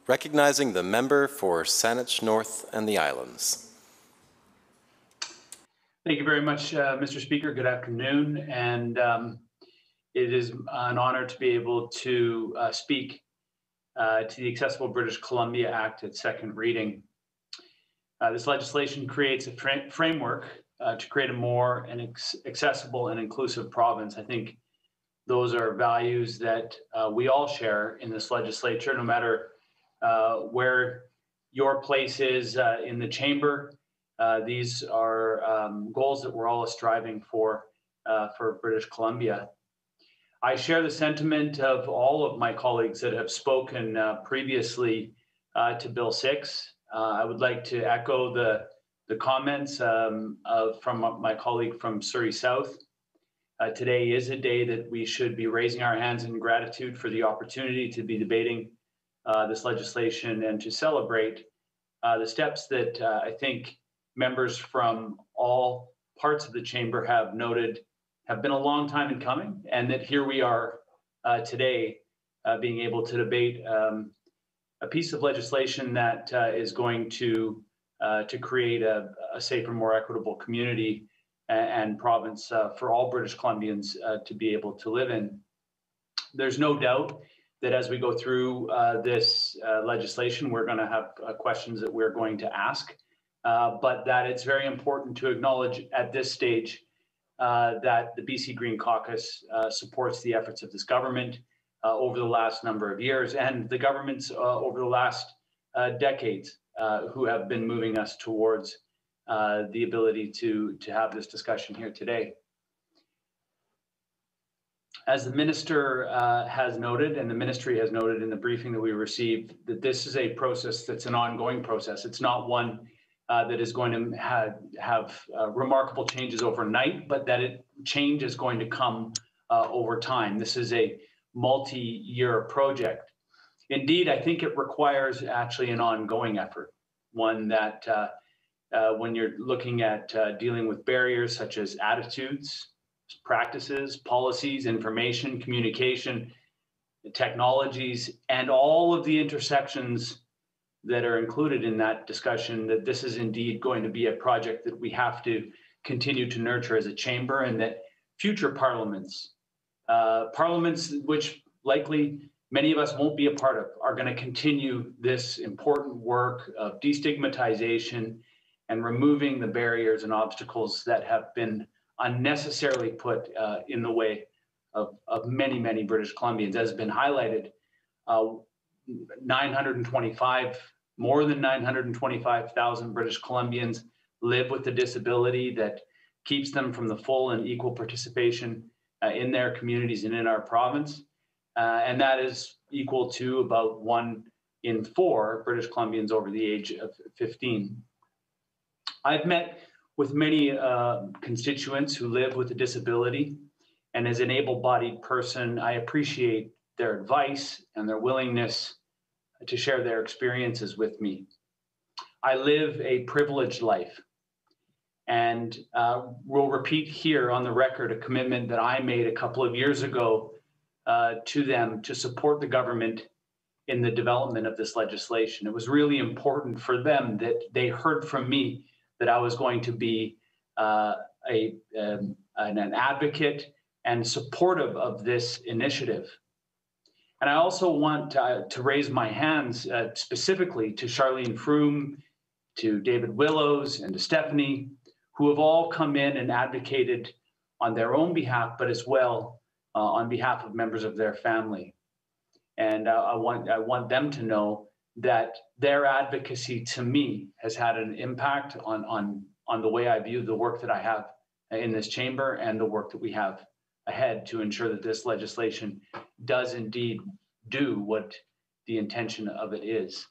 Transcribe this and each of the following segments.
Recognizing the member for Saanich North and the Islands. Thank you very much, Mr. Speaker. Good afternoon. And it is an honor to be able to speak to the Accessible British Columbia Act at second reading. This legislation creates a framework to create a more accessible and inclusive province. I think those are values that we all share in this legislature, no matter where your place is in the chamber. These are goals that we're all striving for British Columbia. I share the sentiment of all of my colleagues that have spoken previously to Bill 6. I would like to echo the comments from my colleague from Surrey South. Today is a day that we should be raising our hands in gratitude for the opportunity to be debating this legislation and to celebrate the steps that I think members from all parts of the chamber have noted have been a long time in coming, and that here we are today being able to debate a piece of legislation that is going to create a safer, more equitable community and province for all British Columbians to be able to live in. There's no doubt that as we go through this legislation, we're going to have questions that we're going to ask, but that it's very important to acknowledge at this stage that the BC Green Caucus supports the efforts of this government over the last number of years, and the governments over the last decades who have been moving us towards the ability to have this discussion here today. As the minister has noted, and the ministry has noted in the briefing that we received, that this is a process that's an ongoing process. It's not one that is going to have remarkable changes overnight, but that change is going to come over time. This is a multi-year project. Indeed, I think it requires actually an ongoing effort, one that when you're looking at dealing with barriers such as attitudes, practices, policies, information, communication, technologies, and all of the intersections that are included in that discussion, that this is indeed going to be a project that we have to continue to nurture as a chamber, and that future parliaments, parliaments which likely many of us won't be a part of, are going to continue this important work of destigmatization and removing the barriers and obstacles that have been unnecessarily put in the way of many, many British Columbians. As has been highlighted, more than 925,000 British Columbians live with a disability that keeps them from the full and equal participation in their communities and in our province. And that is equal to about 1 in 4 British Columbians over the age of 15. I've met with many constituents who live with a disability, and as an able-bodied person, I appreciate their advice and their willingness to share their experiences with me. I live a privileged life, and will repeat here on the record a commitment that I made a couple of years ago to them to support the government in the development of this legislation. It was really important for them that they heard from me that I was going to be an advocate and supportive of this initiative. And I also want to raise my hands specifically to Charlene Froome, to David Willows, and to Stephanie, who have all come in and advocated on their own behalf, but as well on behalf of members of their family. And I want them to know that their advocacy to me has had an impact on the way I view the work that I have in this chamber and the work that we have ahead to ensure that this legislation does indeed do what the intention of it is.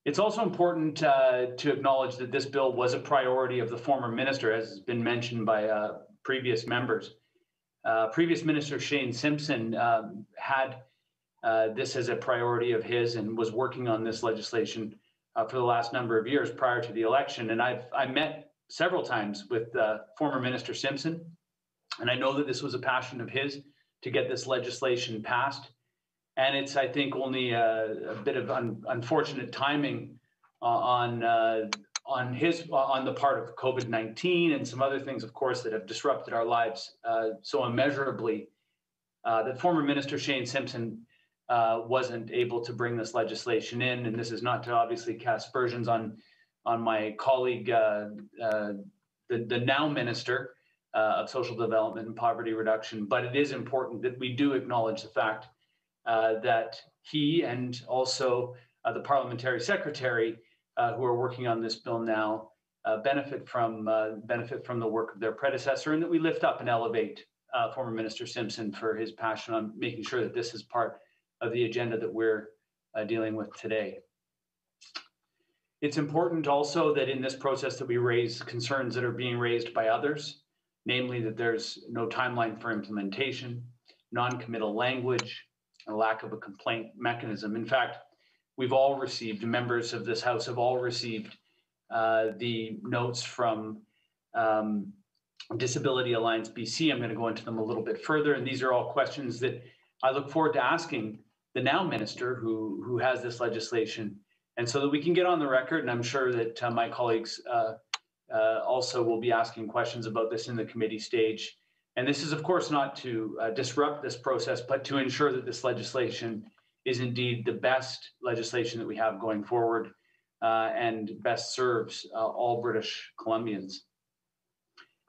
It's also important to acknowledge that this bill was a priority of the former minister, as has been mentioned by previous members. Previous Minister Shane Simpson had this as a priority of his and was working on this legislation for the last number of years prior to the election. And I met several times with former Minister Simpson, and I know that this was a passion of his to get this legislation passed. And it's, I think, only a bit of unfortunate timing on the part of COVID-19 and some other things, of course, that have disrupted our lives so immeasurably, that former Minister Shane Simpson wasn't able to bring this legislation in. And this is not to obviously cast aspersions on my colleague, the now Minister of Social Development and Poverty Reduction, but it is important that we do acknowledge the fact that he and also the Parliamentary Secretary who are working on this bill now benefit from the work of their predecessor, and that we lift up and elevate former Minister Simpson for his passion on making sure that this is part of the agenda that we're dealing with today. It's important also that in this process that we raise concerns that are being raised by others, namely that there's no timeline for implementation, non-committal language, and lack of a complaint mechanism. In fact, we've all received, members of this House have all received the notes from Disability Alliance BC. I'm going to go into them a little bit further, and these are all questions that I look forward to asking the now minister who has this legislation, and so that we can get on the record, and I'm sure that my colleagues also will be asking questions about this in the committee stage. And this is, of course, not to disrupt this process, but to ensure that this legislation is indeed the best legislation that we have going forward and best serves all British Columbians.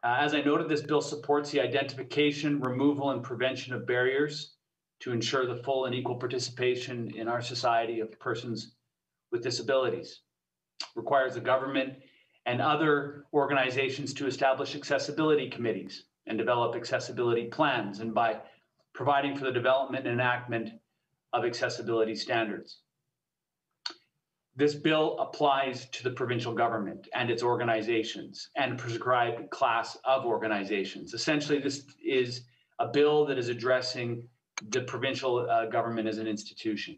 As I noted, this bill supports the identification, removal, and prevention of barriers to ensure the full and equal participation in our society of persons with disabilities. It requires the government and other organizations to establish accessibility committees and develop accessibility plans, and by providing for the development and enactment of accessibility standards. This bill applies to the provincial government and its organizations and prescribed class of organizations. Essentially, this is a bill that is addressing the provincial government as an institution.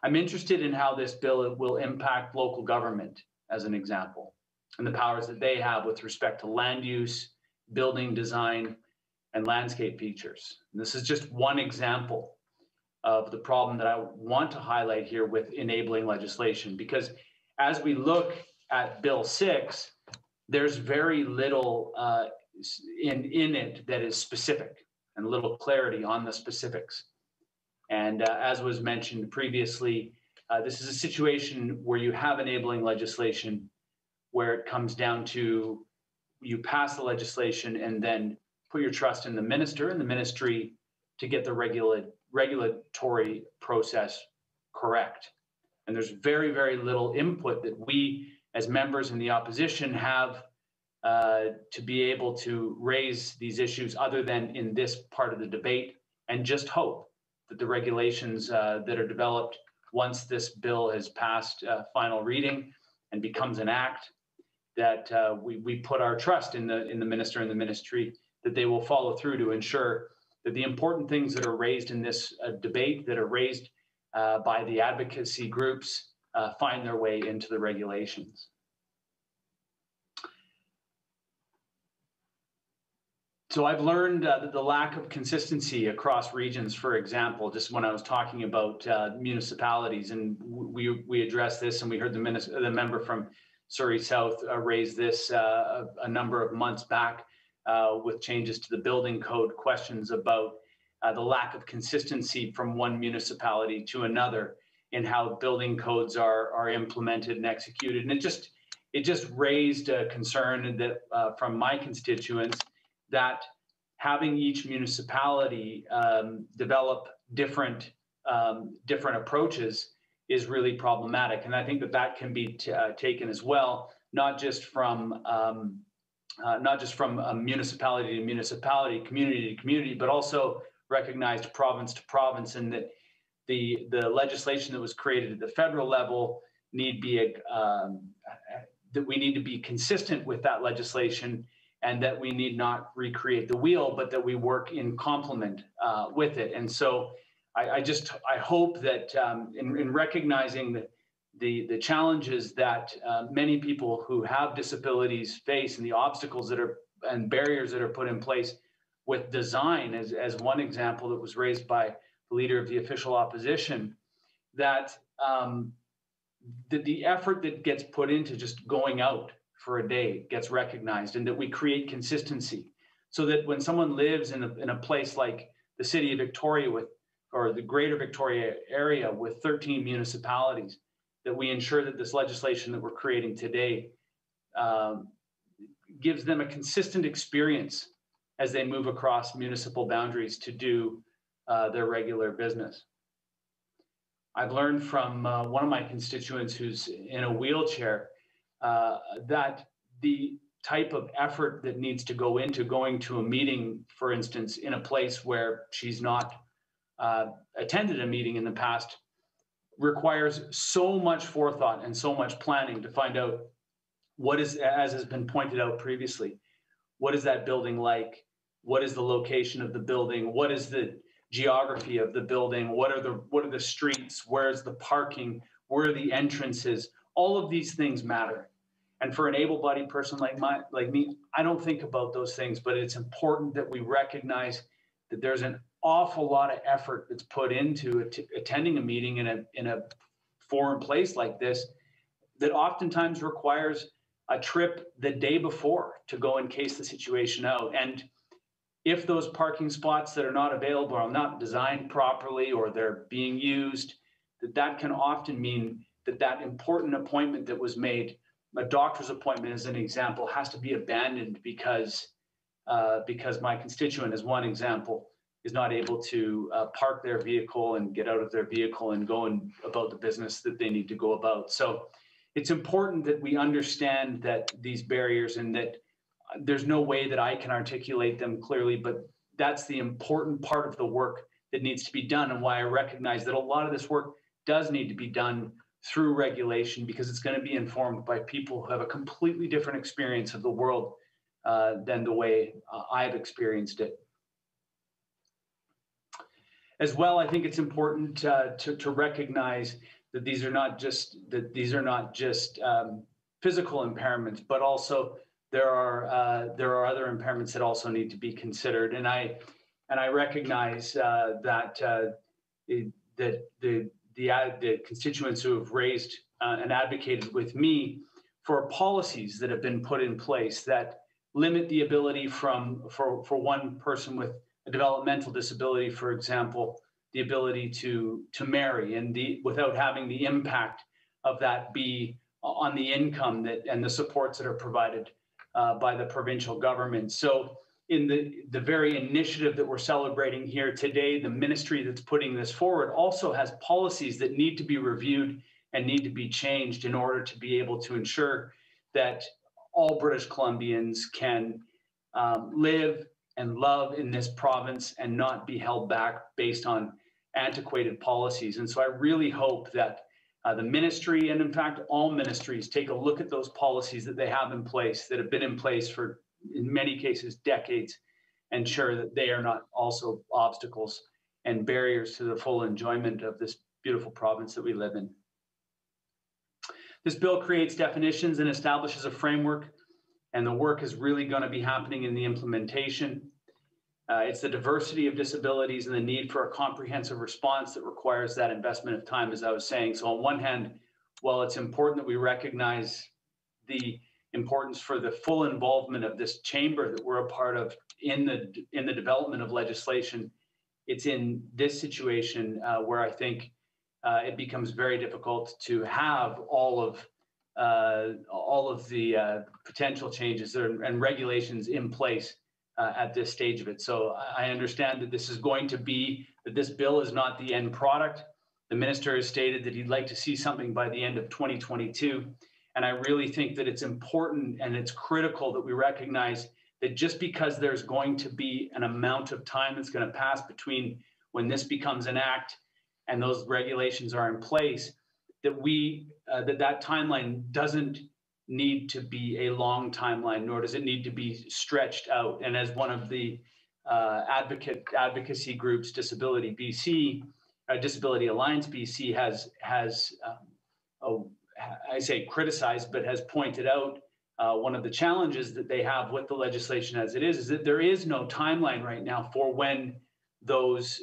I'm interested in how this bill will impact local government, as an example, and the powers that they have with respect to land use, building design, and landscape features. And this is just one example of the problem that I want to highlight here with enabling legislation, because as we look at Bill 6, there's very little in it that is specific, and little clarity on the specifics. And as was mentioned previously, this is a situation where you have enabling legislation where it comes down to you pass the legislation and then put your trust in the minister and the ministry to get the regulatory process correct. And there's very, very little input that we as members in the opposition have to be able to raise these issues other than in this part of the debate, and just hope that the regulations that are developed once this bill has passed final reading and becomes an act, that we put our trust in the minister and the ministry, that they will follow through to ensure that the important things that are raised in this debate, that are raised by the advocacy groups, find their way into the regulations. So I've learned that the lack of consistency across regions, for example, just when I was talking about municipalities, and we addressed this, and we heard the member from Surrey South raise this a number of months back with changes to the building code, questions about the lack of consistency from one municipality to another in how building codes are implemented and executed. And it just raised a concern that from my constituents, that having each municipality develop different approaches is really problematic. And I think that can be taken as well, not just from municipality to municipality, community to community, but also recognized province to province, and that the legislation that was created at the federal level that we need to be consistent with that legislation, and that we need not recreate the wheel, but that we work in complement with it. And so I hope that in recognizing the challenges that many people who have disabilities face, and the obstacles and barriers that are put in place with design, as one example that was raised by the leader of the official opposition, that the effort that gets put into just going out for a day gets recognized, and that we create consistency so that when someone lives in a place like the city of Victoria or the greater Victoria area with 13 municipalities, that we ensure that this legislation that we're creating today gives them a consistent experience as they move across municipal boundaries to do their regular business. I've learned from one of my constituents who's in a wheelchair that the type of effort that needs to go into going to a meeting, for instance, in a place where she's not attended a meeting in the past, requires so much forethought and so much planning to find out what is, as has been pointed out previously, what is that building like? What is the location of the building? What is the geography of the building? What are the streets? Where's the parking? Where are the entrances? All of these things matter. And for an able-bodied person like me, I don't think about those things, but it's important that we recognize that there's an awful lot of effort that's put into attending a meeting in a foreign place like this that oftentimes requires a trip the day before to go and case the situation out. And if those parking spots that are not available are not designed properly or they're being used, that can often mean that important appointment that was made, a doctor's appointment as an example, has to be abandoned because my constituent, as one example, is not able to park their vehicle and get out of their vehicle and go about the business that they need to go about. So it's important that we understand that these barriers, and that there's no way that I can articulate them clearly, but that's the important part of the work that needs to be done, and why I recognize that a lot of this work does need to be done through regulation, because it's going to be informed by people who have a completely different experience of the world than the way I've experienced it. As well, I think it's important to recognize that these are not just physical impairments, but also there are other impairments that also need to be considered. And I recognize that the constituents who have raised and advocated with me for policies that have been put in place that limit the ability for one person with a developmental disability, for example, the ability to marry, and without having the impact of that be on the income and the supports that are provided by the provincial government. So in the very initiative that we're celebrating here today, the ministry that's putting this forward also has policies that need to be reviewed and need to be changed in order to be able to ensure that all British Columbians can live and love in this province and not be held back based on antiquated policies. And so I really hope that the ministry, and in fact all ministries, take a look at those policies that they have in place, that have been in place for, in many cases, decades, and ensure that they are not also obstacles and barriers to the full enjoyment of this beautiful province that we live in. This bill creates definitions and establishes a framework, and the work is really going to be happening in the implementation. It's the diversity of disabilities and the need for a comprehensive response that requires that investment of time, as I was saying. So on one hand, while it's important that we recognize the importance for the full involvement of this chamber that we're a part of in the development of legislation, it's in this situation where I think it becomes very difficult to have all of the potential changes and regulations in place at this stage of it. So I understand that this bill is not the end product. The minister has stated that he'd like to see something by the end of 2022. And I really think that it's important and it's critical that we recognize that just because there's going to be an amount of time that's going to pass between when this becomes an act and those regulations are in place, that that timeline doesn't need to be a long timeline, nor does it need to be stretched out. And as one of the advocacy groups, Disability BC, Disability Alliance BC has I say criticized, but has pointed out one of the challenges that they have with the legislation as it is that there is no timeline right now for when those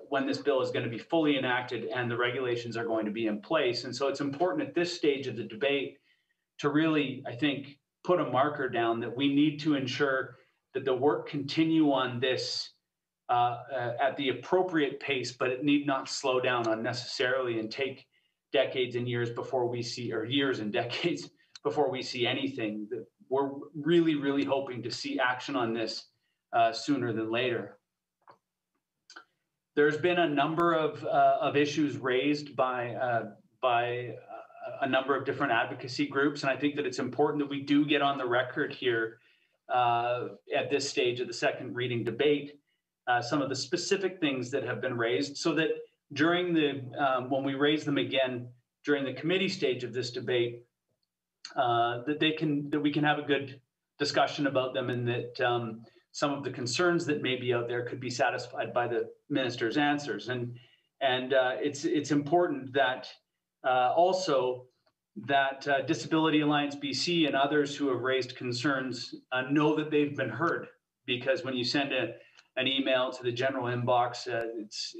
when this bill is going to be fully enacted and the regulations are going to be in place. And so it's important at this stage of the debate to really, I think, put a marker down that we need to ensure that the work continue on this at the appropriate pace, but it need not slow down unnecessarily and take decades and years before we see, or years and decades before we see anything. We're really, really hoping to see action on this sooner than later. There's been a number of issues raised by a number of different advocacy groups, and I think that it's important that we do get on the record here at this stage of the second reading debate some of the specific things that have been raised, so that during the when we raise them again during the committee stage of this debate, that we can have a good discussion about them, and that some of the concerns that may be out there could be satisfied by the minister's answers. And it's important that also that Disability Alliance BC and others who have raised concerns know that they've been heard, because when you send an email to the general inbox, it's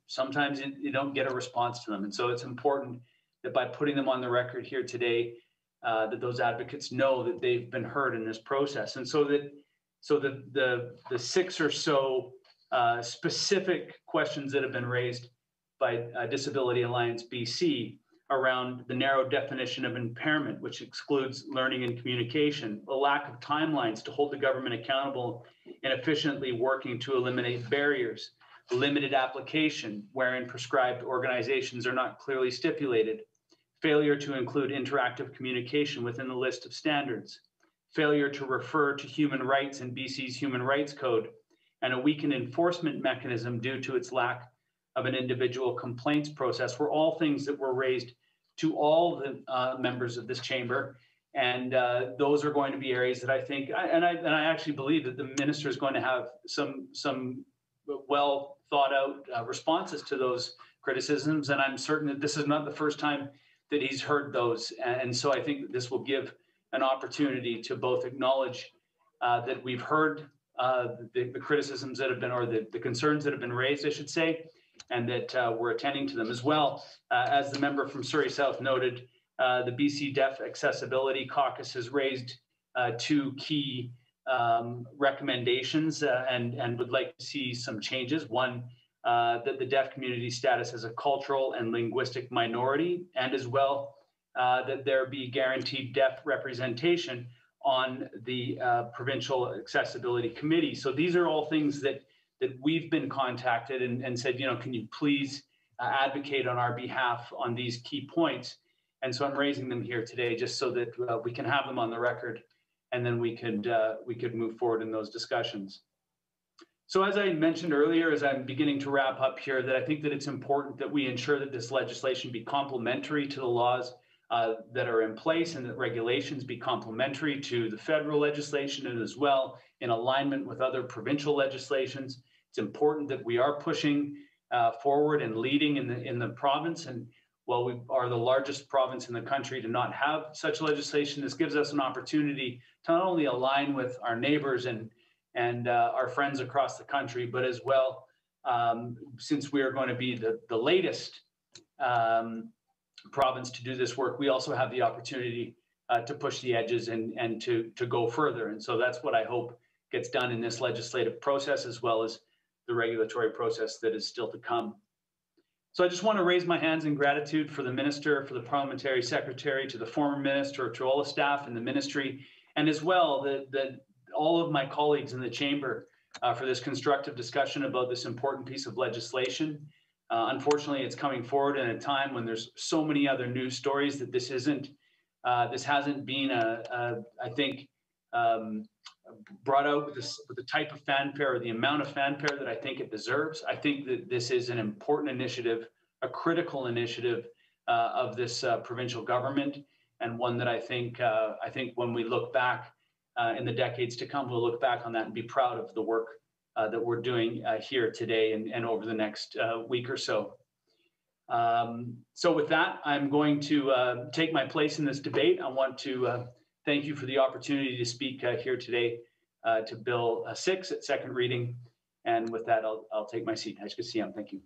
sometimes you don't get a response to them. And so it's important that by putting them on the record here today, that those advocates know that they've been heard in this process. And so that the 6 or so specific questions that have been raised by Disability Alliance BC around the narrow definition of impairment, which excludes learning and communication, the lack of timelines to hold the government accountable and efficiently working to eliminate barriers, limited application wherein prescribed organizations are not clearly stipulated, failure to include interactive communication within the list of standards, failure to refer to human rights in BC's Human Rights Code, and a weakened enforcement mechanism due to its lack of an individual complaints process were all things that were raised to all the members of this chamber. And those are going to be areas that I think, I actually believe that the minister is going to have some well thought out responses to those criticisms. And I'm certain that this is not the first time that he's heard those. And so I think that this will give an opportunity to both acknowledge that we've heard the criticisms that have been, or the concerns that have been raised, I should say, and that we're attending to them as well. As the member from Surrey South noted, the BC Deaf Accessibility Caucus has raised 2 key recommendations and would like to see some changes. One, that the deaf community status as a cultural and linguistic minority, and as well that there be guaranteed deaf representation on the Provincial Accessibility Committee. So these are all things that we've been contacted and said, you know, can you please advocate on our behalf on these key points? And so I'm raising them here today just so that we can have them on the record, and then we could move forward in those discussions. So as I mentioned earlier, as I'm beginning to wrap up here, that I think that it's important that we ensure that this legislation be complementary to the laws that are in place, and that regulations be complementary to the federal legislation, and as well in alignment with other provincial legislations. It's important that we are pushing forward and leading in the province. And while we are the largest province in the country to not have such legislation, this gives us an opportunity to not only align with our neighbors and our friends across the country, but as well, since we are going to be the latest province to do this work, we also have the opportunity to push the edges and to go further. And so that's what I hope gets done in this legislative process, as well as the regulatory process that is still to come. So I just want to raise my hands in gratitude for the minister, for the parliamentary secretary, to the former minister, to all the staff in the ministry, and as well all of my colleagues in the chamber for this constructive discussion about this important piece of legislation. Unfortunately, it's coming forward in a time when there's so many other news stories that this hasn't been I think brought out with the type of fanfare or the amount of fanfare that I think it deserves. I think that this is an important initiative, a critical initiative of this provincial government, and one that I think when we look back in the decades to come, we'll look back on that and be proud of the work that we're doing here today and over the next week or so. So with that, I'm going to take my place in this debate. I want to thank you for the opportunity to speak here today to Bill 6 at second reading. And with that, I'll take my seat. Nice to see you. Thank you.